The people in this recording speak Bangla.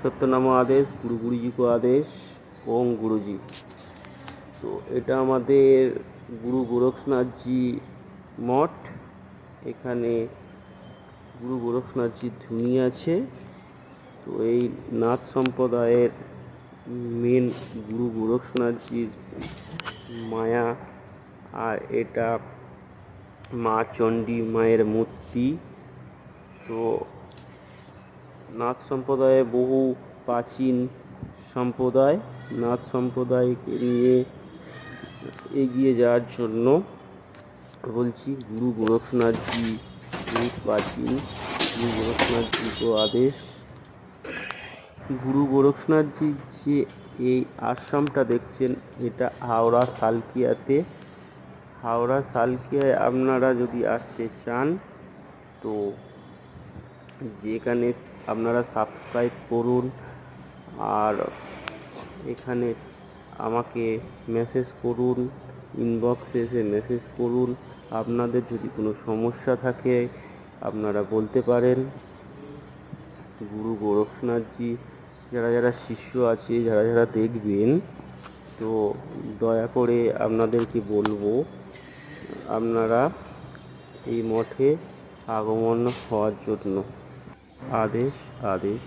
सत्यनाम आदेश गुरु गुरुजी को आदेश ओम गुरुजी। तो এটা আমাদের গুরু গোরক্ষনাথজি মঠ। এখানে গুরু গোরক্ষনাথজির ধ্বনি আছে। তো এই নাথ সম্প্রদায়ের মেন গুরু গোরক্ষনাথজির মায়া। আর এটা মা চণ্ডী মায়ের মূর্তি। তো নাথ সম্প্রদায়ে বহু প্রাচীন সম্প্রদায়। নাথ সম্প্রদায়কে নিয়ে এগিয়ে যাওয়ার জন্য বলছি গুরু গোরক্ষনাথজি বহুত প্রাচীন। গুরু গোরক্ষনাথজি তো আদেশ। গুরু গোরক্ষনাথজির যে এই আশ্রমটা দেখছেন এটা হাওড়া সালকিয়াতে। হাওড়া সালকিয়ায় আপনারা যদি আসতে চান তো যেখানে আপনারা সাবস্ক্রাইব করুন আর এখানে আমাকে মেসেজ করুন, ইনবক্সে এসে মেসেজ করুন। আপনাদের যদি কোনো সমস্যা থাকে আপনারা বলতে পারেন। গুরু গোরক্ষনাথজি যারা যারা শিষ্য আছে, যারা যারা দেখবেন, তো দয়া করে আপনাদেরকে বলবো আপনারা এই মঠে আগমন হওয়ার জন্য। আদেশ আদেশ।